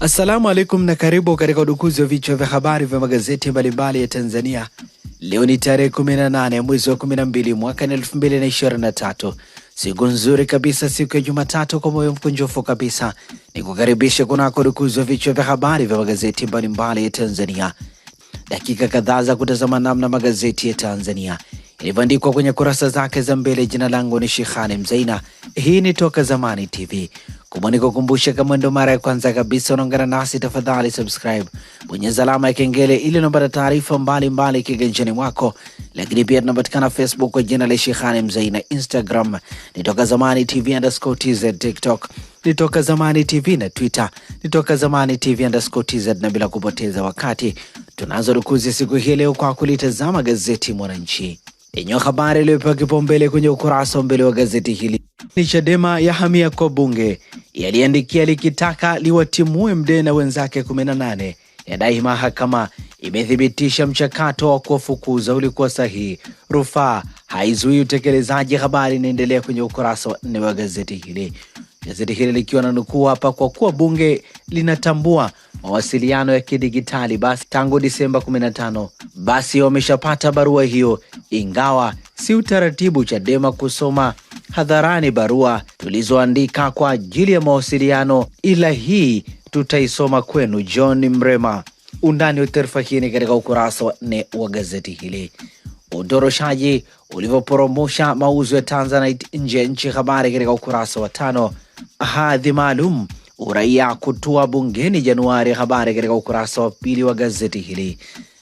Assalamu alaikum na karibu katika udukuzi wa vichwa vya habari vya magazeti mbalimbali ya Tanzania. Leo ni tarehe 18 mwezi wa 12 mwaka 2023. Siku nzuri kabisa, siku ya Jumatatu, kwa moyo mkunjufu kabisa ni kukaribisha kunako udukuzi wa vichwa vya habari vya magazeti mbalimbali ya Tanzania. Dakika kadhaa za kutazama namna magazeti ya Tanzania ilivyoandikwa kwenye kurasa zake za mbele. Jina langu ni Sheikhani Mzaina. Hii ni Toka Zamani TV. Kumbuka kukumbusha, kama ndo mara ya kwanza kabisa unaungana nasi, tafadhali subscribe, bonyeza alama ya kengele ili unapata taarifa mbalimbali kiganjani mwako. Lakini pia tunapatikana Facebook kwa jina la Sheikhani Mzaina, Instagram ni Toka Zamani TV_TZ, TikTok ni Toka Zamani TV na Twitter ni Toka Zamani TV_TZ. Na bila kupoteza wakati, tunaanza rukuzi siku hii leo kwa kulitazama gazeti Mwananchi. Yenye habari iliyopewa kipaumbele kwenye ukurasa wa mbele wa gazeti hili ni Chadema ya hamia kwa bunge, yaliandikia likitaka liwatimue Mdee na wenzake 18. Yadai mahakama imethibitisha mchakato wa kuwafukuza ulikuwa sahihi. Rufaa haizuii utekelezaji. Habari inaendelea kwenye ukurasa wa 4 wa gazeti hili. Gazeti hili likiwa na nukuu hapa: kwa kuwa bunge linatambua mawasiliano ya kidigitali basi tangu Disemba 15, basi wameshapata barua hiyo, ingawa si utaratibu Chadema kusoma hadharani barua tulizoandika kwa ajili ya mawasiliano, ila hii tutaisoma kwenu. John Mrema. Undani wa taarifa hii ni katika ukurasa wa 4 wa gazeti hili. Udoroshaji ulivyoporomosha mauzo ya Tanzanite nje ya nchi. Habari katika ukurasa wa 5. Hadhi maalum uraia kutua bungeni Januari. Habari katika ukurasa wa 2 wa gazeti hili.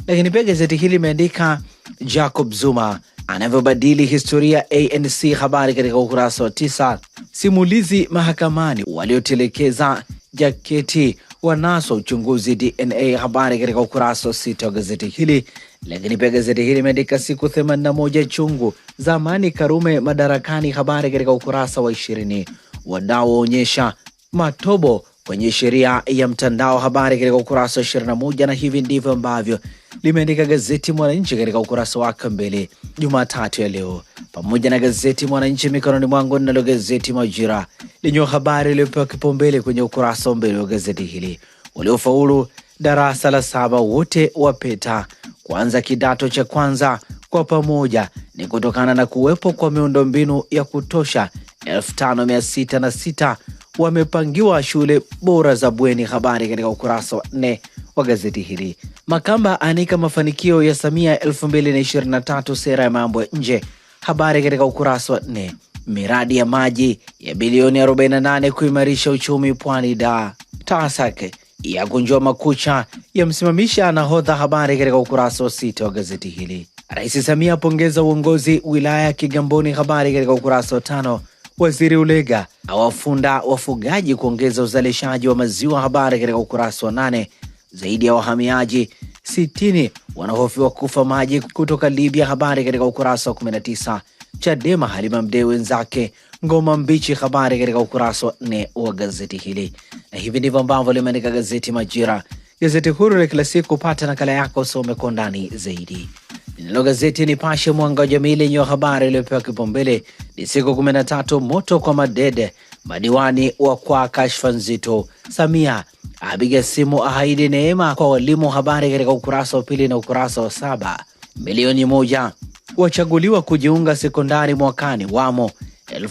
Lakini pia gazeti hili imeandika Jacob Zuma anavyobadili historia ANC. Habari katika ukurasa wa 9. Simulizi mahakamani, waliotelekeza jaketi wanaswa uchunguzi DNA. Habari katika ukurasa wa 6 wa gazeti hili. Lakini pia gazeti hili imeandika siku 81 chungu zamani Karume madarakani. Habari katika ukurasa wa 20. Wadau waonyesha matobo kwenye sheria ya mtandao. Habari katika ukurasa wa 21. Na hivi ndivyo ambavyo limeandika gazeti Mwananchi katika ukurasa wake mbele Jumatatu ya leo. Pamoja na gazeti Mwananchi mikononi mwangu, ninalo gazeti Majira lenye habari iliyopewa kipaumbele kwenye ukurasa wa mbele wa gazeti hili. Waliofaulu darasa la 7 wote wapeta kuanza kidato cha kwanza kwa pamoja ni kutokana na kuwepo kwa miundombinu ya kutosha. 5606 wamepangiwa shule bora za bweni. Habari katika ukurasa wa 4 wa gazeti hili. Makamba anika mafanikio ya Samia 2023 sera ya mambo ya nje. Habari katika ukurasa wa 4. Miradi ya maji ya bilioni 48 kuimarisha uchumi Pwani da. TASAC ya kunjua makucha ya msimamisha nahodha. Habari katika ukurasa wa 6 wa gazeti hili. Rais Samia apongeza uongozi wilaya ya Kigamboni. Habari katika ukurasa wa 5. Waziri Ulega awafunda wafugaji kuongeza uzalishaji wa maziwa. Habari katika ukurasa wa 8. Zaidi ya wahamiaji 60 wanahofiwa kufa maji kutoka Libya. Habari katika ukurasa wa 19. Chadema Halima Mdee wenzake ngoma mbichi. Habari katika ukurasa wa 4 wa gazeti hili. Na hivi ndivyo ambavyo limeandika gazeti Majira, gazeti huru la kila siku. Pata nakala yako, usome kwa ndani zaidi. Nalo gazeti Nipashe Mwanga wa Jamii lenye habari iliyopewa kipaumbele ni siku 13 moto kwa madede, madiwani wa kwa kashfa nzito. Samia apiga simu ahidi neema kwa walimu. Habari katika ukurasa wa 2 na ukurasa wa 7. Milioni 1 wachaguliwa kujiunga sekondari mwakani, wamo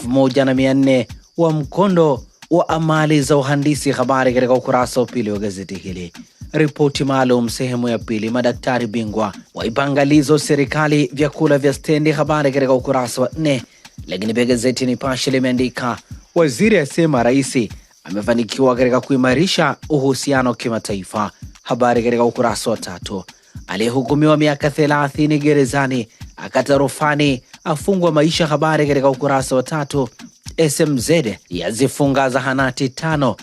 1400 wa mkondo wa amali za uhandisi. Habari katika ukurasa wa 2 wa gazeti hili. Ripoti maalum sehemu ya 2. Madaktari bingwa waipangalizo serikali vyakula vya stendi. Habari katika ukurasa wa 4. Lakini pia gazeti Nipashe limeandika waziri asema rais amefanikiwa katika kuimarisha uhusiano kimataifa. Habari katika ukurasa wa 3. Aliyehukumiwa miaka 30 gerezani akata rufani afungwa maisha. Habari katika ukurasa wa 3. SMZ yazifunga zahanati 5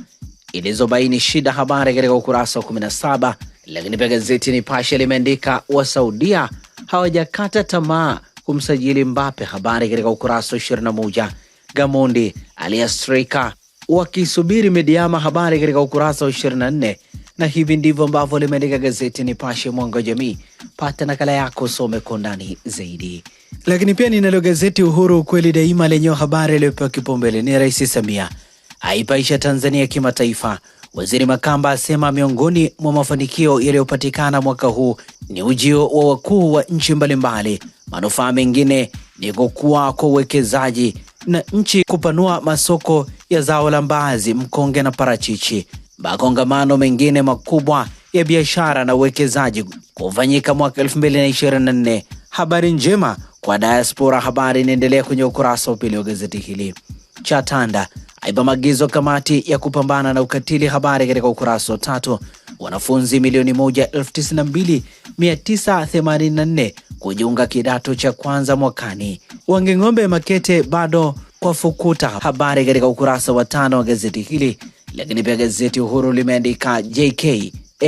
ilizobaini shida. Habari katika ukurasa wa 17. Lakini pia gazeti Nipashe limeandika Wasaudia hawajakata tamaa kumsajili Mbappe. Habari katika ukurasa wa 21. Gamondi aliastrika wakisubiri Mediama. Habari katika ukurasa wa 24. Na hivi ndivyo ambavyo limeandika gazeti Nipashe Mwanga wa Jamii. Pata nakala yako, some kwa ndani zaidi. Lakini pia ninalo gazeti Uhuru ukweli daima lenye habari iliyopewa kipaumbele ni Rais Samia aipaisha Tanzania kimataifa. Waziri Makamba asema miongoni mwa mafanikio yaliyopatikana mwaka huu ni ujio wa wakuu wa nchi mbalimbali. Manufaa mengine ni kukua kwa uwekezaji na nchi kupanua masoko ya zao la mbaazi, mkonge na parachichi. Makongamano mengine makubwa ya biashara na uwekezaji kufanyika mwaka 2024. Habari njema kwa diaspora. Habari inaendelea kwenye ukurasa wa pili wa gazeti hili. Chatanda aipa maagizo kamati ya kupambana na ukatili. Habari katika ukurasa wa 3. Wanafunzi milioni 192,984 kujiunga kidato cha kwanza mwakani. Wanging'ombe Makete bado kwa fukuta. Habari katika ukurasa wa 5 wa gazeti hili. Lakini pia gazeti Uhuru limeandika JK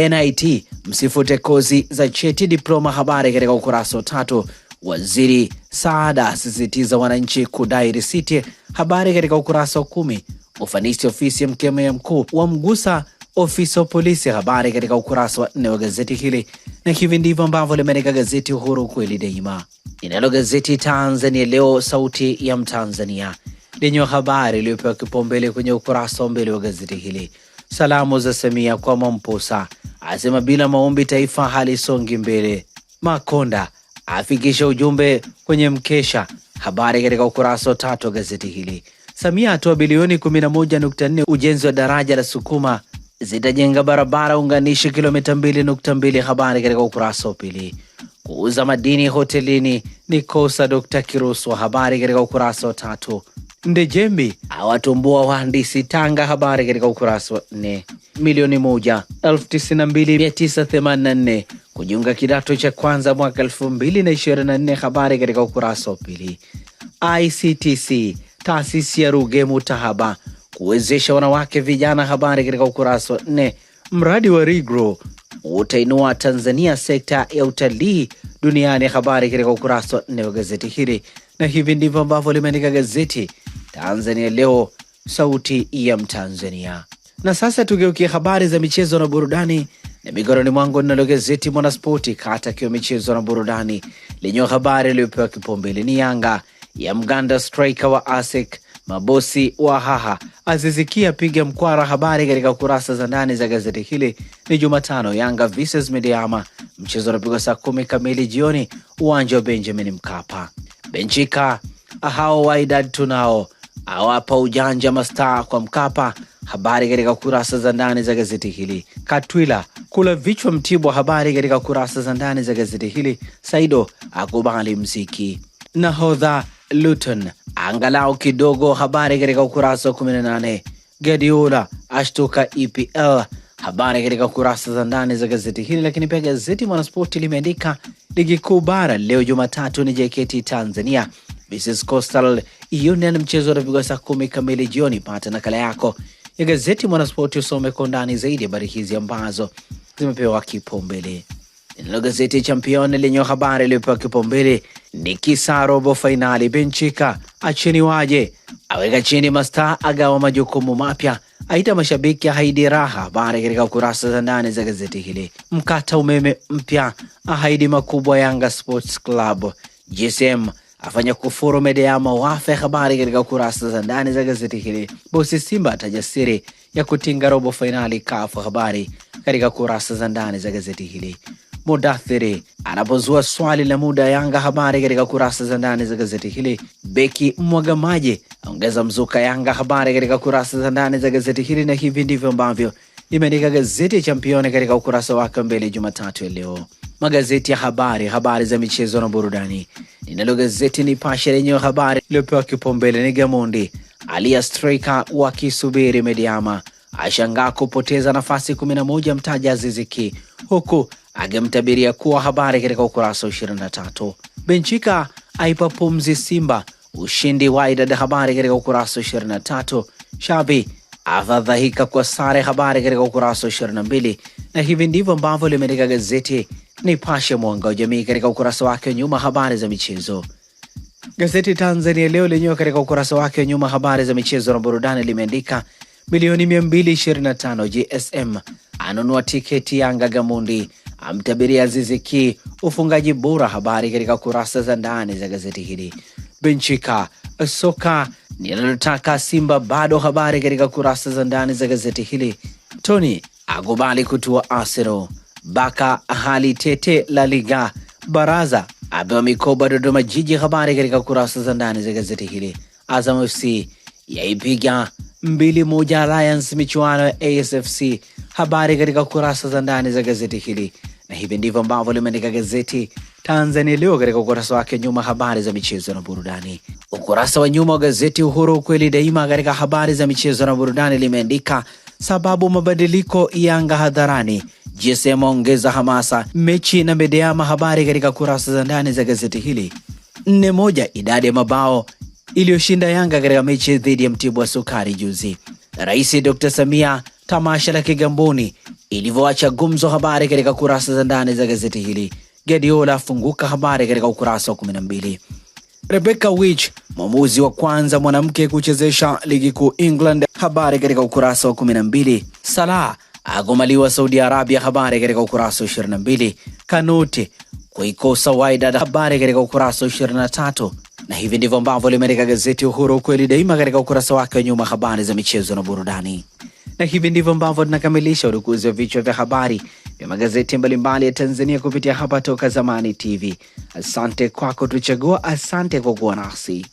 NIT msifute kozi za cheti diploma. Habari katika ukurasa wa 3. Waziri Saada asisitiza wananchi kudai risiti. Habari katika ukurasa wa 10. Ufanisi ofisi ya mkemia mkuu wa mgusa ofisi wa polisi. Habari katika ukurasa wa 4 wa gazeti hili. Na hivi ndivyo ambavyo limeandika gazeti Uhuru kweli daima. Inalo gazeti Tanzania Leo, sauti ya Mtanzania, lenye habari iliyopewa kipaumbele kwenye ukurasa wa mbele wa gazeti hili. Salamu za Samia kwa Mamposa, asema bila maombi taifa halisongi mbele. Makonda afikisha ujumbe kwenye mkesha. Habari katika ukurasa wa 3 wa gazeti hili. Samia atoa bilioni 11.4 ujenzi wa daraja la Sukuma, zitajenga barabara unganishi kilomita 2.2. Habari katika ukurasa wa pili. Kuuza madini hotelini ni kosa Dr. Kiruswa. Habari katika ukurasa wa 3. Ndejembi awatumbua wahandisi Tanga. Habari katika ukurasa wa 4. Milioni 1,92,984 kujiunga kidato cha kwanza mwaka 2024. Habari katika ukurasa wa pili. ICTC taasisi ya Ruge Mutahaba kuwezesha wanawake vijana. Habari katika ukurasa wa 4. Mradi wa Rigro utainua Tanzania sekta ya utalii duniani. Habari katika ukurasa wa 4 wa gazeti hili. Na hivi ndivyo ambavyo limeandika gazeti Tanzania Leo, sauti ya Mtanzania. Na sasa tugeukia habari za michezo na burudani, na mikononi mwangu ninalo gazeti Mwanaspoti kata kiwa michezo na burudani, lenye habari iliyopewa kipaumbele ni Yanga ya mganda striker wa ASEC, mabosi wa haha azizikia piga mkwara. Habari katika kurasa za ndani za gazeti hili. Ni Jumatano, Yanga vs Medeama, mchezo unapigwa saa 10 kamili jioni uwanja wa Benjamin Mkapa. Benchika hao Wydad tunao awapa ujanja mastaa kwa Mkapa. Habari katika kurasa za ndani za gazeti hili. Katwila kula vichwa Mtibwa. Habari katika kurasa za ndani za gazeti hili. Saido akubali mziki. Nahodha Luton angalau kidogo. Habari katika ukurasa wa 18. Guardiola ashtuka EPL. Habari katika kurasa za ndani za gazeti hili. Lakini pia gazeti Mwanaspoti limeandika ligi kuu bara leo Jumatatu ni JKT Tanzania vs Coastal Union, mchezo unapigwa saa 10 kamili jioni. Pata nakala yako ya gazeti Mwanaspoti usome kwa ndani zaidi habari hizi ambazo zimepewa kipaumbele. Nalo gazeti Champion lenye habari iliyopewa kipaumbele ni kisa robo finali. Benchika achini waje aweka chini mastaa, agawa majukumu mapya, aita mashabiki haidi raha. Habari katika kurasa za ndani za gazeti hili. Mkata umeme mpya ahidi makubwa Yanga Sports Club. GSM afanya kufuru Medeama wafe. Habari katika kurasa za ndani za gazeti hili. Bosi Simba atajasiri ya kutinga robo finali CAF. Habari katika kurasa za ndani za gazeti hili. Mudathiri anapozua swali la muda Yanga. Habari katika kurasa za ndani za gazeti hili. Beki Mwagamaje ongeza mzuka Yanga. Habari katika kurasa za ndani za gazeti hili. Na hivi ndivyo ambavyo imeandika gazeti ya Champion katika ukurasa wake mbele Jumatatu ya leo. Magazeti ya habari za michezo na burudani. Ninalo gazeti Nipashe lenye habari iliyopewa kipaumbele ni Gamondi alia striker wakisubiri Medeama, ashangaa kupoteza nafasi 11 mtaja Aziziki, huku agemtabiria kuwa. Habari katika ukurasa wa 23. Benchika aipa pumzi Simba ushindi Wydad. Habari katika ukurasa wa 23. Shabi afadhaika kwa sare. Habari katika ukurasa wa 22. Na hivi ndivyo ambavyo limeandika gazeti Nipashe mwanga wa jamii katika ukurasa wake wa nyuma habari za michezo. Gazeti Tanzania Leo lenyewe katika ukurasa wake wa nyuma habari za michezo na burudani limeandika milioni 225 GSM anunua tiketi Yanga. Gamondi amtabiria Aziziki ufungaji bora. Habari katika kurasa za ndani za gazeti hili. Benchika soka ninalotaka Simba bado. Habari katika kurasa za ndani za gazeti hili. Tony akubali kutua Arsenal. Baka hali tete La Liga. Baraza apewa mikoba Dodoma Jiji. Habari katika kurasa za ndani za gazeti hili. Azam FC yaipiga 2-1 Alliance michuano ya ASFC. Habari katika kurasa za ndani za gazeti hili. Na hivi ndivyo ambavyo limeandika gazeti Tanzania Leo katika ukurasa wake nyuma, habari za michezo na burudani. Ukurasa wa nyuma wa gazeti Uhuru Ukweli Daima katika habari za michezo na burudani limeandika sababu mabadiliko Yanga hadharani, GSM ongeza hamasa mechi na Medeama. Habari katika kurasa za ndani za gazeti hili. 4-1 idadi ya mabao iliyoshinda Yanga katika mechi dhidi ya Mtibwa Sukari juzi. Rais Dr. Samia tamasha la Kigamboni ilivyoacha gumzo. Habari katika kurasa za ndani za gazeti hili. Guardiola funguka. Habari katika ukurasa wa 12. Rebecca Wich mwamuzi wa kwanza mwanamke kuchezesha ligi kuu England. Habari katika ukurasa wa 12. Salah agomaliwa Saudi Arabia. Habari katika ukurasa wa 22. Kanute kuikosa Wydad. Habari katika ukurasa wa 23. Na hivi ndivyo ambavyo limeandika gazeti Uhuru Ukweli Daima katika ukurasa wake nyuma, habari za michezo na burudani. Na hivi ndivyo ambavyo tunakamilisha udukuzi wa vichwa vya habari vya magazeti mbalimbali ya Tanzania kupitia hapa Toka Zamani TV. Asante kwako tuchagua, asante kwa kuwa nasi.